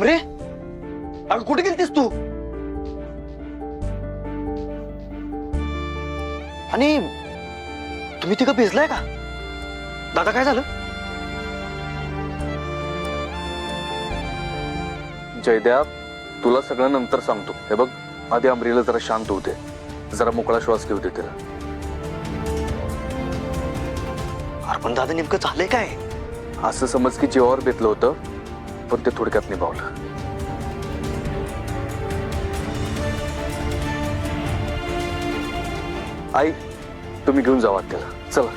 आमरे अगं कुठे गेलतीस तू? आणि तुम्ही तिघं भिजलाय का? दादा काय झालं? जयदेव तुला सगळं नंतर सांगतो. हे बघ आधी अमरीला जरा शांत होते, जरा मोकळा श्वास घेऊ दे तिला. अरे पण दादा नेमकं झालंय काय? असं समज की जीवावर बेतलं होतं पण ते थोडक्यात निभावलं. आई तुम्ही घेऊन जावा त्याला. चला.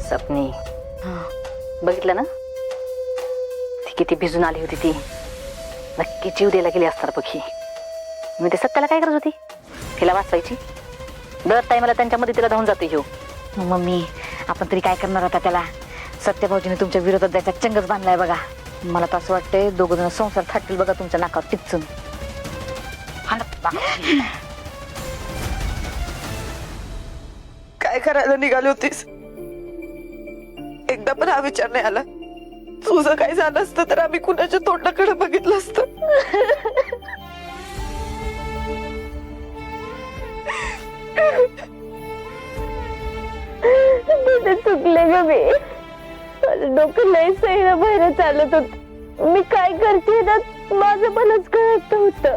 सपनी बघितलं ना ती किती भिजून आली होती. ती नक्की जीव द्यायला गेली असणार बघी. मी ते सत्याला काय करत होती? तिला वाचवायची. दर टायमाला त्यांच्या मदतीला धावून जाते ह्यो. मम्मी आपण तरी काय करणार आता त्याला? सत्यभाऊजीने तुमच्या विरोधात जायचा चंगच बांधलाय बघा. मला तर असं वाटतंय दोघं जण संसार थाटतील बघा तुमच्या नाकावर टिचून. काय करायला निघाली होतीस? एकदा पण हा विचार नाही आला तुझं काय झालं असतं तर आम्ही कुणाच्या तोंडाकडे बघितलं असतं. चुकले ग मी. माझं डोकं लय सैरा बाहेर चालत होत. मी काय करते ना माझं मलाच कळत होत.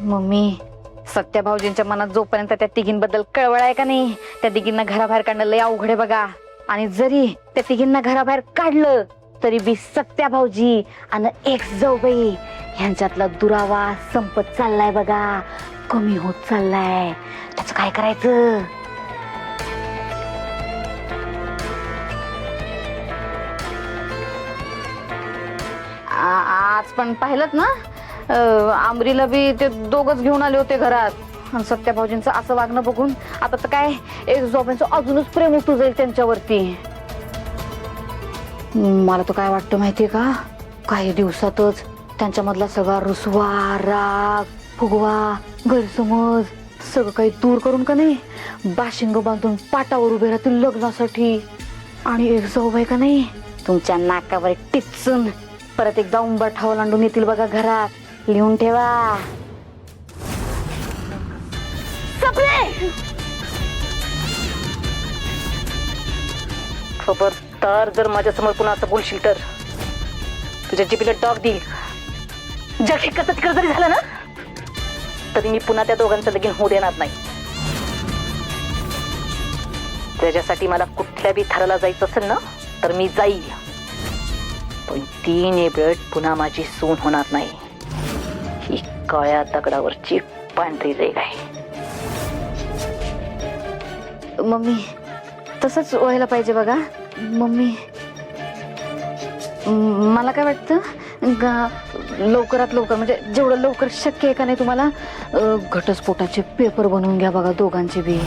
मम्मी सत्याभाऊजींच्या मनात जोपर्यंत त्या तिघींबद्दल कळवळ आहे का नाही, त्या तिघींना घराबाहेर काढणं लय अवघड आहे बघा. आणि जरी त्या तिघींना घराबाहेर काढलं तरी बी सत्याभाऊजी आणि एक जाऊबाई यांच्यातला दुरावा संपत चाललाय बघा, कमी होत चाललाय. त्याच काय करायचं? आज पण पाहिलं ना आमरीला बी ते दोघच घेऊन आले होते घरात. आणि सत्याभाऊजींचं असं वागणं बघून आता तर काय एक जोबांचं अजूनच प्रेम उठू जाईल त्यांच्यावरती. मला तर काय वाटतं माहितीये का, काही दिवसातच त्यांच्यामधला सगळा रुसवा, राग, फुगवा, गैरसमज सगळं काही दूर करून का नाही बाशिंग बांधून पाटावर उभे राहतील लग्नासाठी. आणि एक जाऊबाई का नाही तुमच्या नाकावर टिचून परत एकदा उंबरठा ओलांडून येतील बघा घरात. लिहून ठेवा. खबरदार जर माझ्यासमोर पुन्हा असं बोलशील तर तुझ्या जिभेला डॉग देईल. जग हे कसं तिकडं जरी झालं ना तरी मी पुन्हा त्या दोघांचं लगीन होऊ देणार नाही. त्याच्यासाठी मला कुठल्या बी थराला जायचं असेल ना तर मी जाईल, पण ती नेबळट पुन्हा माझी सून होणार नाही. ही काळ्या दगडावरची पांढरी रेघ आहे. मम्मी तसंच व्हायला पाहिजे बघा. मम्मी मला काय वाटतं लवकरात लवकर म्हणजे जेवढं लवकर शक्य आहे का नाही तुम्हाला घटस्फोटाचे पेपर बनवून घ्या बघा दोघांचे बी.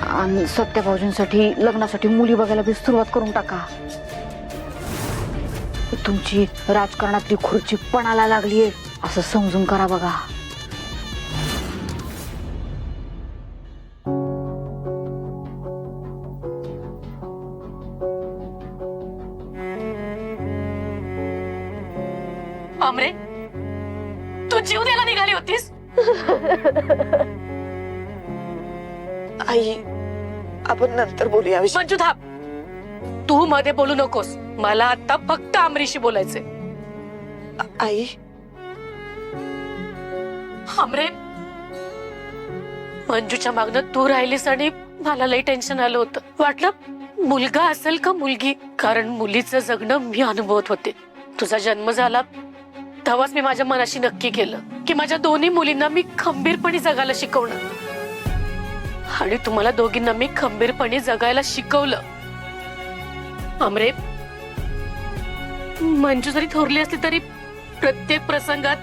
आणि सत्याभाऊजींसाठी लग्नासाठी मुली बघायला बी सुरुवात करून टाका. तुमची राजकारणातली खुर्ची पणाला लागलीये असं समजून करा बघा. अमरे तू जीव द्यायला निघाली होतीस? आई आपण नंतर बोलूया. मंजू थांब. तू मध्ये बोलू नकोस. मला आता फक्त अमरीशी बोलायचंय. आई अमरे मंजूच्या मागणं तू राहिलीस आणि मला लई टेन्शन आलं होतं. वाटलं मुलगा असेल का मुलगी, कारण मुलीचं जगणं मी अनुभवत होते. तुझा जन्म झाला तेव्हाच मी माझ्या मनाशी नक्की केलं की माझ्या दोन्ही मुलींना मी खंबीरपणे जगायला शिकवणार. आणि तुम्हाला दोघींना मी खंबीरपणे जगायला शिकवलं. अमरे मंजू जरी थोरली असली तरी प्रत्येक प्रसंगात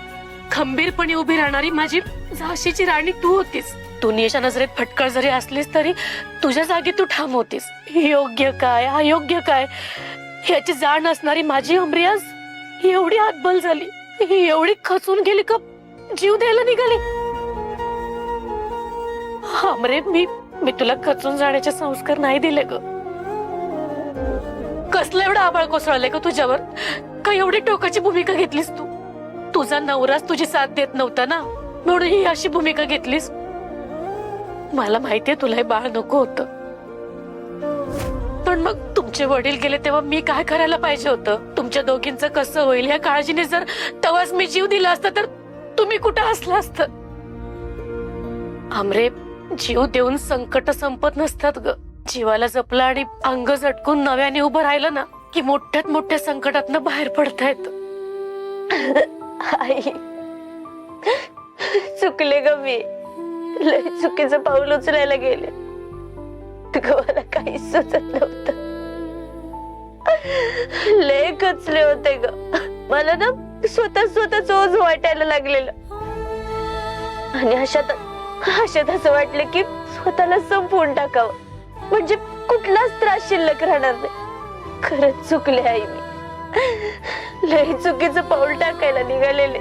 खंबीरपणे उभी राहणारी माझी झाशीची राणी तू होतीस. दुनियेच्या नजरेत फटकळ जरी असलीस तरी तुझ्या जागी तू ठाम होतीस. योग्य काय अयोग्य काय याची जाण असणारी माझी अमरी आज एवढी हातबल झाली, एवढी खचून गेली का जीव द्यायला निघाली. अमरे मी तुला खचून जाण्याचे संस्कार नाही दिले ग. कसलं एवढं आबाळ कोसळले ग तुझ्यावर? का एवढी टोकाची भूमिका घेतलीस तू? तुझा नवराच तुझी साथ देत नव्हता ना, म्हणून ही अशी भूमिका घेतलीस. मला माहितीये तुला हे बाळ नको होतं, पण मग तुमचे वडील गेले तेव्हा मी काय करायला पाहिजे होतं? तुमच्या दोघींचं कसं होईल या काळजीने जर तेव्हाच मी जीव दिला असता तर तुम्ही कुठं असला असत? आमरे, जीव देऊन संकट संपत नसतात ग. जीवाला जपलं आणि अंग झटकून नव्याने उभं राहिलं ना की मोठ्यात मोठ्या संकटातनं बाहेर पडता येतं. आई, चुकले ग मी. लय चुकीचं पाऊल उचलायला गेले. मला काही सुचत नव्हतं. लय कचले होते ग. मला ना स्वतःच ओझ वाटायला लागलेलं. आणि अशात असं वाटलं की स्वतःला संपवून टाकावं, म्हणजे कुठलाच त्रास शिल्लक राहणार नाही. खरंच चुकले आई मी. लय चुकीचं पाऊल टाकायला निघालेले.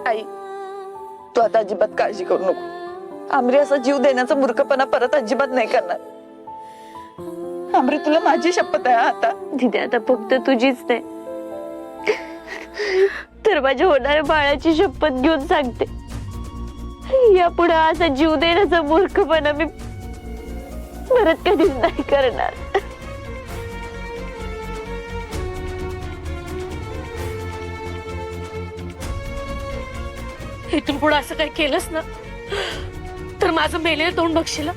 आई, तू आता अजिबात काळजी करू नको. आमरी असा जीव देण्याचा मूर्खपणा परत अजिबात नाही करणार. आमरी, तुला माझी शपथ आहे आता. दिदी, आता फक्त तुझीच नाही तर माझ्या होणाऱ्या बाळाची शपथ घेऊन सांगते, यापुढे असा जीव देण्याचा मूर्खपणा मी परत कधीच नाही करणार. इथून पुढे असं काही केलंस ना तर माझं मेलेलं तोंड बघशील.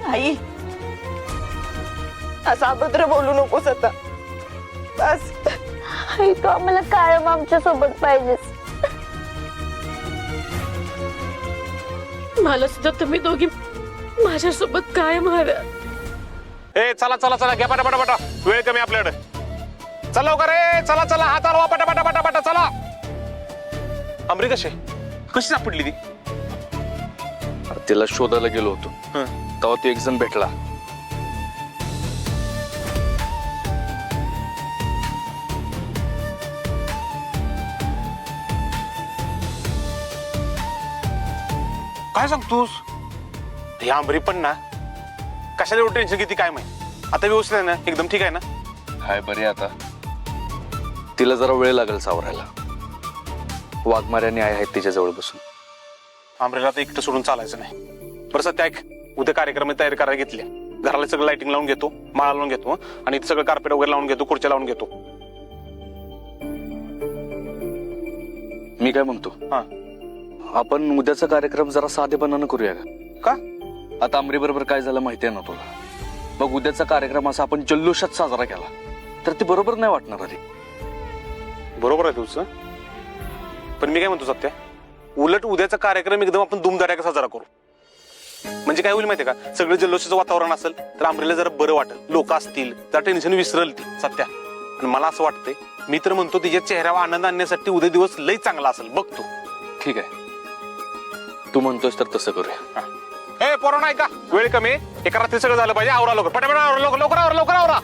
आई, असं अभद्र बोलू नकोस आता. बस. आई, तू आम्हाला कायम आमच्या सोबत पाहिजेस. मला सुद्धा तुम्ही दोघी माझ्यासोबत कायम हव्या. ए चला चला चला, घ्या पटापटा, वेळ कमी आपल्याकडे. चला लवकर, रे चला चला, हात हलवा पटापटा चला. अमरी कशी सापडली ती? तिला शोधायला गेलो होतो तेव्हा तो एक जण भेटला. काय सांगतोस? ही अमरी पण ना कशाला एवढं टेन्शन किती काय माहिती. आता व्यवस्थित आहे ना? एकदम ठीक आहे ना? हाय बरी आता. तिला जरा वेळ लागेल सावरायला. वाघमाऱ्याने आहेत तिच्याजवळ बसून. अमरीला आता एकटं सोडून चालायचं नाही. बरं सध्या ऐक, उद्या कार्यक्रम तयारी करायला घेतल्या. घराला सगळं लाइटिंग लावून घेतो, माळा लावून घेतो आणि सगळं कार्पेट वगैरे लावून घेतो, खुर्च्या लावून घेतो. मी काय म्हणतो, आपण उद्याचा कार्यक्रम जरा साधेपणानं करूया का? आता अमरी बरोबर काय झालं माहितीये ना तुला. मग उद्याचा कार्यक्रम असा आपण जल्लोषात साजरा केला तर ते बरोबर नाही वाटणार. आधी बरोबर आहे तुझं, पण मी काय म्हणतो सत्या, उलट उद्याचा कार्यक्रम एकदम आपण धूमधडाक्यात साजरा करू. म्हणजे काय होईल माहितीये का, सगळं जल्लोषाचं वातावरण असेल तर अमरीला जरा बरं वाटेल, लोक असतील, जरा टेन्शन विसरल ती सत्या. आणि मला असं वाटतंय, मी तर म्हणतो तिच्या चेहऱ्यावर आनंद आणण्यासाठी उद्या दिवस लई चांगला असेल. बघ तू. ठीक आहे, तू म्हणतोस तर तसं करूया. ए पोरं नाही का, वेळ कमी, एका रात्री सगळं झालं पाहिजे. आवरा लवकर, पटापट आवरा, लवकर आवरा.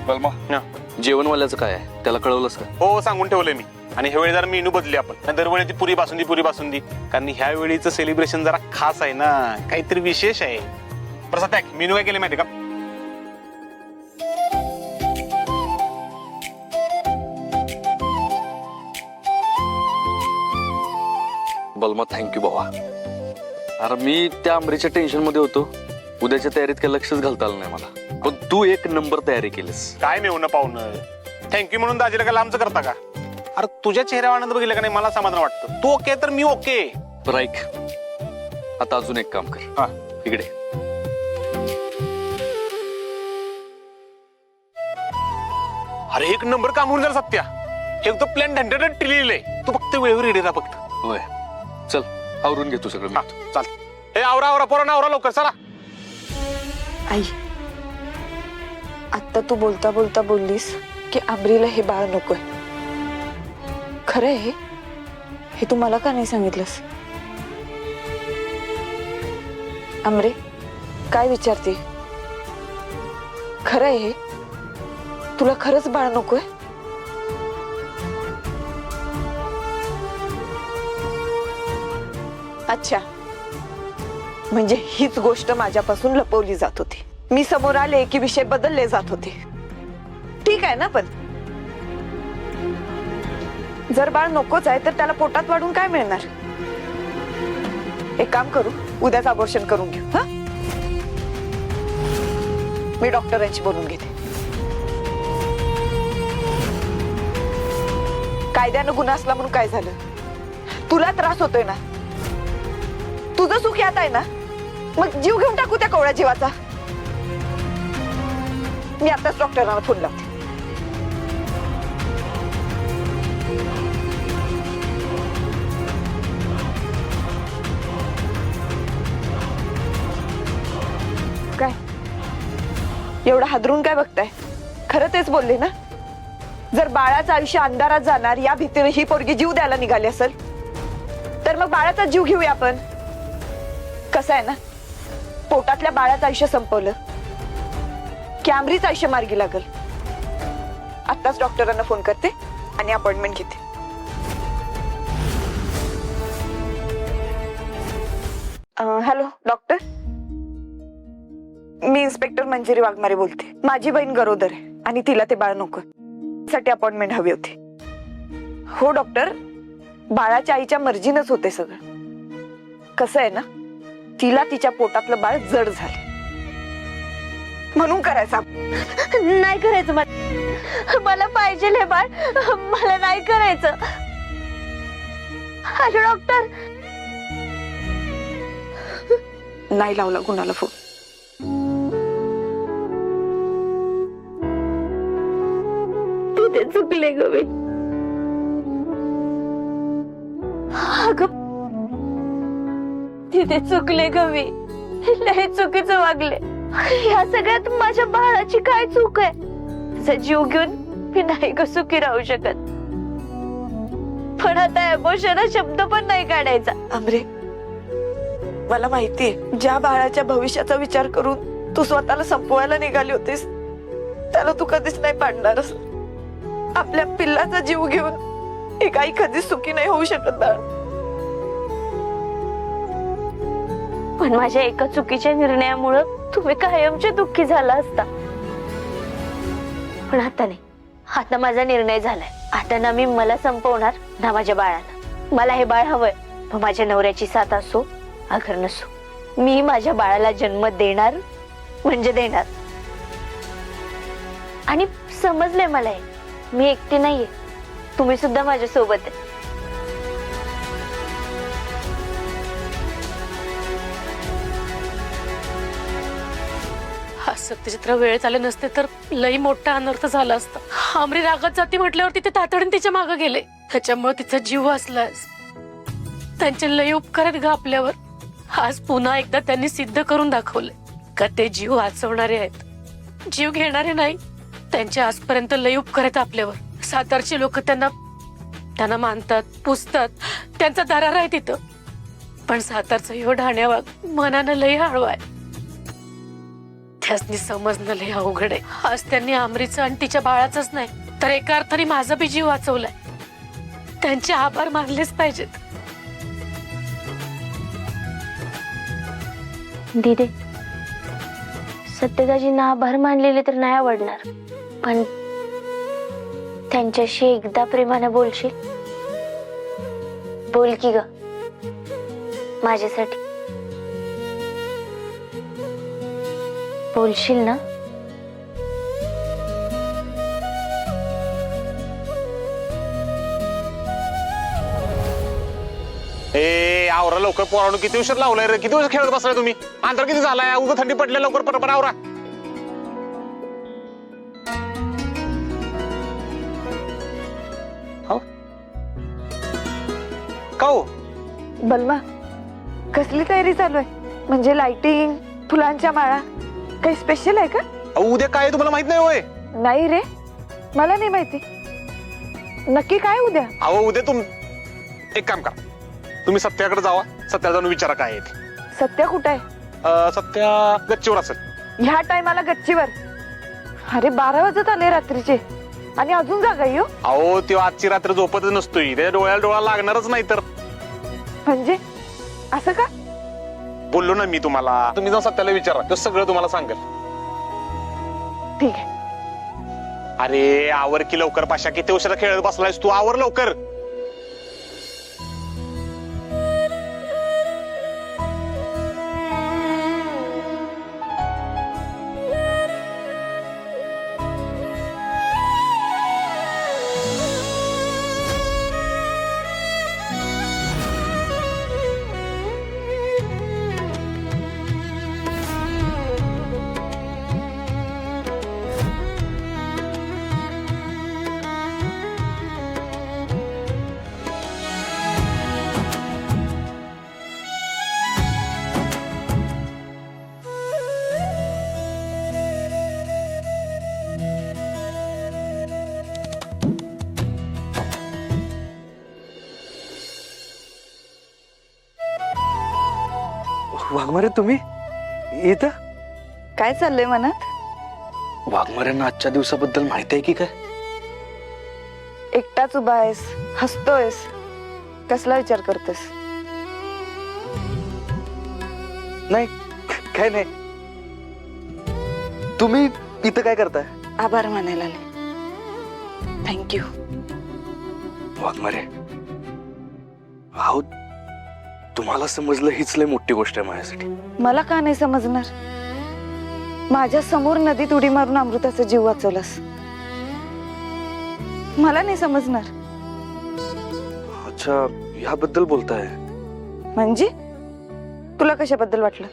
बलमा, जेवणवाल्याचं काय आहे त्याला कळवलंस का? हो, सांगून ठेवलंय मी. आणि ह्या वेळी जरा मेनू बदली आपण. दरवेळी ती पुरी बासुंदी, कारण ह्या वेळीचं सेलिब्रेशन जरा खास आहे ना, काहीतरी विशेष आहे. प्रसाद टॅक मेनू काय केले माहिती का? बलमा, थँक्यू बाबा. अरे मी त्या अमरीच्या टेन्शन मध्ये होतो, उद्याच्या तयारीत काही लक्षच घालता आलं नाही मला. पण तू एक नंबर तयारी केलीस. काय मेवणं पाहुणं, थँक्यू म्हणून दाजीला काय लांबचं करता का? अरे तुझ्या चेहऱ्यावर आनंद बघितला का नाही, मला समाधान वाटतं. तू ओके तर मी ओके. बरं ऐक, आता अजून एक काम कर. इकडे अरे एक नंबर काम होऊन झालं सत्या. हे तो प्लॅन ढंढण टिलीलंय. तू फक्त वेळेवर रेडी राहा फक्त. होय, चल आवरून घे तू सगळं. चाल. हे आवरा आवरा पोरांना आवरा लवकर चला. आई, आता तू बोलता बोलता बोललीस की आमरीला हे बाळ नकोय. खरं आहे हे तू मला का नाही सांगितलंस? आमरे, काय विचारते? खरं आहे हे? तुला खरंच बाळ नकोय? अच्छा, म्हणजे हीच गोष्ट माझ्यापासून लपवली जात होती. मी समोर आले की विषय बदलले जात होते. ठीक आहे ना, पण जर बाळ नकोच आहे तर त्याला पोटात वाढून काय मिळणार? एक काम करू, उद्याच अबॉर्शन करून घेऊ. हा, मी डॉक्टरांशी बोलून घेते. कायद्यानं गुन्हा असला म्हणून काय झालं? तुला त्रास होतोय ना, तुझं सुख यात आहे ना, मग जीव घेऊन टाकू त्या कोवळ्या जीवाचा. मी आताच डॉक्टरांना फोन लावते. काय एवढं हादरून काय बघताय? खरं तेच बोलले ना. जर बाळाचं आयुष्य अंधारात जाणार या भीतीने ही पोरगी जीव द्यायला निघाली असेल तर मग बाळाचा जीव घेऊया आपण. कसं आहे ना, पोटातल्या बाळाचं आयुष्य संपवलं की आमरीचं आयुष्य मार्गी लागल. आताच डॉक्टरांना फोन करते आणि अपॉइंटमेंट घेते. हॅलो डॉक्टर, मी इन्स्पेक्टर मंजिरी वाघमारे बोलते. माझी बहीण गरोदर आहे आणि तिला ते बाळ नको साठी अपॉइंटमेंट हवी होती. हो डॉक्टर, बाळाच्या आईच्या मर्जीनच होते सगळं. कसं आहे ना, तिला तिच्या पोटातलं बाळ जड झाले म्हणून करायचं. नाही करायचं मला पाहिजे हे बाळ, मला नाही करायचं. Hello doctor. नाही लावला कुणाला फोन. तिथे चुकले ग मी. अगं तिथे चुकले ग मी, लय चुकीचं वागले. या सगळ्यात माझ्या बाळाची काय चूक आहे? त्याचा जीव घेऊन मी नाही ग सुखी राहू शकत. पण आता अबॉर्शन हा शब्द पण नाही काढायचा. आमरे, मला माहितीये ज्या बाळाच्या भविष्याचा विचार करून तू स्वतःला संपवायला निघाली होतीस त्याला तू कधीच नाही पाडणारस. आपल्या पिल्लाचा जीव घेऊन एक आई कधीच सुखी नाही होऊ शकत बाळ. पण माझ्या एका चुकीच्या निर्णयामुळे तुम्ही कायमचे दुःखी झाला असता. पण आता नाही, आता माझा निर्णय झालाय. आता ना मी मला संपवणार ना माझ्या बाळाला. मला हे बाळ हवंय, मग माझ्या नवऱ्याची साथ असो अगर नसो, मी माझ्या बाळाला जन्म देणार म्हणजे देणार. आणि समजले मला हे, मी एकटी नाहीये, तुम्ही सुद्धा माझ्या सोबत आहे. हा सत्यचित्र वेळेत आले नसते तर लई मोठा अनर्थ झाला असता. आमरी रागात जाती म्हटल्यावर ते तातडीने तिच्या मागे गेले. त्याच्यामुळे तिचा जीव वाचला. त्यांचे लई उपकार आहेत ग आपल्यावर. आज पुन्हा एकदा त्यांनी सिद्ध करून दाखवले का ते जीव वाचवणारे आहेत, जीव घेणारे नाही. त्यांचे आजपर्यंत लई उपकार आहेत आपल्यावर. सातारची लोक त्यांना मानतात, पुजतात, त्यांचा दरार आहे तिथं. पण सातारचा ह्यो ढाण्यावाग मनानं लई हळवा आहे. त्यासनी समजणं लई अवघड आहे. आज त्यांनी आमरीचं आणि तिच्या बाळाचंच नाही तर एका अर्थाने माझा बी जीव वाचवलाय. त्यांचे आभार मानलेच पाहिजेत. दीदी, सत्यदाजींना आभार मानलेले तर नाही आवडणार, पण त्यांच्याशी एकदा प्रेमाने बोलशील? बोल की ग माझ्यासाठी. बोलशील ना? ए आवरा लवकर पोरांनो, किती उशीर लावलाय रे? किती वेळ खेळत बसलाय तुम्ही? अंतर किती झालाय? उगा थंडी पडल्या, लवकर पटपट आवरा. बलमा, कसली तयारी चालू आहे? म्हणजे लाइटिंग, फुलांच्या माळा काही स्पेशल आहे का? अहो उद्या काय आहे तुम्हाला माहित नाही होय? नाही रे, मला नाही माहिती. नक्की काय उद्या? अहो उद्या एक काम करा, तुम्ही सत्याकडे जावा, सत्याला जाऊन विचारा काय आहे ते. सत्या कुठे आहे? सत्या गच्चीवर असेल. ह्या टायमाला गच्चीवर? अरे 12 वाजत आले रात्रीचे आणि अजून जागा येऊ. अहो तो आजची रात्र झोपतच नसतोय, त्याच्या डोळ्याला डोळा लागणारच नाही तर. म्हणजे असं का? बोललो ना मी तुम्हाला, तुम्ही जाऊन सत्याला विचारा, तो सगळं तुम्हाला सांगेल. ठीक आहे. अरे आवर की लवकर पाशा, किती उशिरा खेळत बसलायस तू, आवर लवकर. वाघमारे तुम्ही इथं? काय चाललंय मनात? वाघमाऱ्यांना आजच्या दिवसाबद्दल माहिती आहे की काय? एकटाच उभा आहेस, हसतोयस, कसला विचार करतोस? नाही, काय नाही. तुम्ही इथं काय करताय? आभार मानायला आले. थँक्यू. वाघमारे, अहो तुम्हाला समजलं हीच लय मोठी गोष्ट आहे माझ्यासाठी. मला का नाही समजणार? माझ्या समोर नदीत उडी मारून अमृताचा जीव वाचवलास, मला नाही समजणार. अच्छा, याबद्दल बोलताय? म्हणजे तुला कशाबद्दल वाटलं?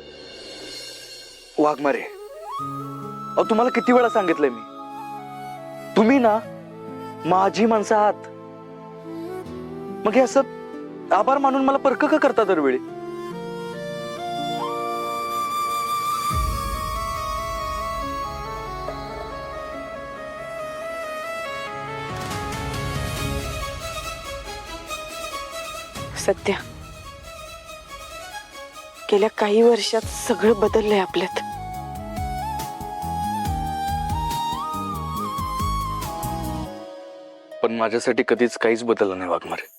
वाघमारे, अहो तुम्हाला किती वेळा सांगितलंय मी, तुम्ही ना माझी माणसं आहात. मग हे असं आभार मानून मला परक का करता दरवेळी? सत्या, गेल्या काही वर्षात सगळं बदललंय आपल्यात. पण माझ्यासाठी कधीच काहीच बदललं नाही वाघमारे.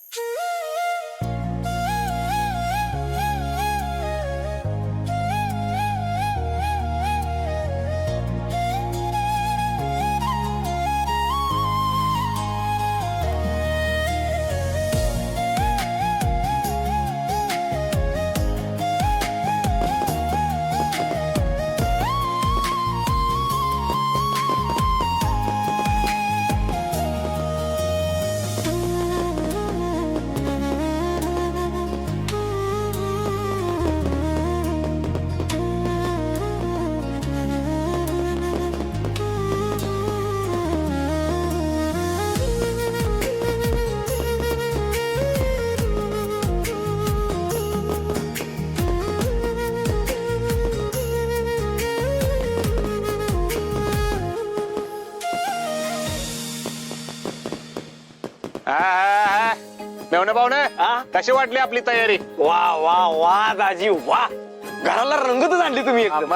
मेवणे पाहुणे, कशी वाटली आपली तयारी? वा वा वा दाजी वा, घराला रंगतच आणली तुम्ही एकदम.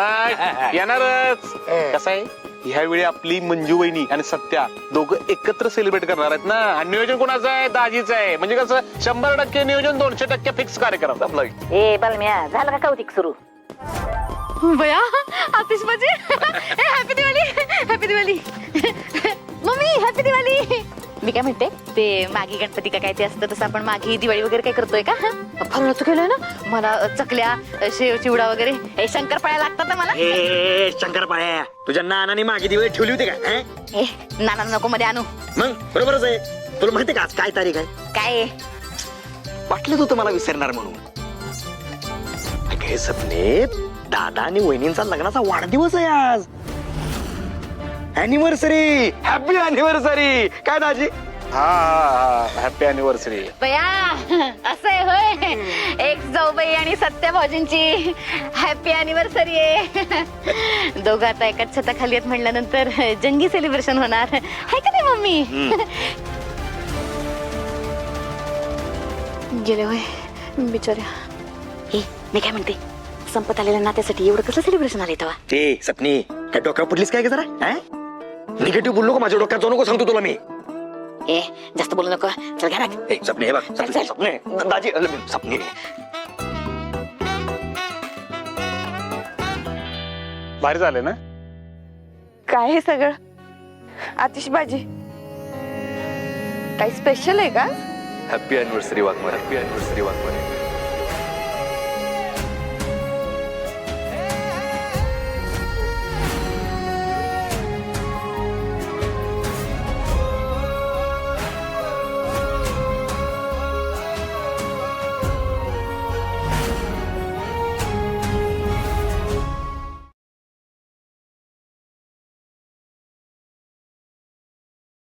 येणारच. कसं आहे, ह्यावेळी आपली मंजू वहिनी आणि सत्या दोघं एकत्र सेलिब्रेट करणार आहेत ना. आणि नियोजन कोणाचं आहे? दाजीचं आहे. म्हणजे कसं 100% नियोजन, 200% फिक्स कार्यक्रम. ए बलम्या, झालं का कौतिक सुरू? बया आतिशबाजी. Happy Diwali, happy Diwali. Mummy happy Diwali. मी काय म्हणते, ते मागी गणपती का काय ते असतं तसं आपण मागी दिवाळी वगैरे काय करतोय का? फराळाचं केलंय ना? मला चकल्या, शेव चिवडा वगैरे, हे शंकरपाळ्या लागतात ना मला. शंकरपाळ्या तुझ्या नानाने मागे दिवाळी ठेवली होती का? ए नाना नको मध्ये आणू. मग बरोबरच आहे. तुला माहिती का आज काय तारीख आहे? काय? वाटलं होतं मला विसरणार म्हणून. अगे सपने, दादा आणि वहिनींचा लग्नाचा वाढदिवस आहे आज. Anniversary, happy anniversary. काय दाजी, हा हा हॅपी अॅनिव्हर्सरी. बया असं आहे होय. एक जाऊबाई आणि सत्या भाऊजींची हॅपी अॅनिव्हर्सरी आहे. दोघं आता एकाच छताखाली आहेत म्हणल्यानंतर जंगी सेलिब्रेशन होणार आहे का नाही मम्मी? गेले होय बिचाऱ्या. हे मी काय म्हणते, संपत आलेल्या नात्यासाठी एवढं कसं सेलिब्रेशन आले तेव्हा? ते सपनी काय डोक्यावर पडलीस काय जरा? निगेटिव्ह बोललो का माझ्या डोक्यात जाऊ नको सांगतो तुला मी. ए जास्त बोलू नको, चल घ्या ना. सपने हे बघ सपने सपने दाजी सपने भारी झाले ना. काय हे सगळं आतिषबाजी? काही स्पेशल आहे का? Happy anniversary Waghmare. Happy anniversary Waghmare.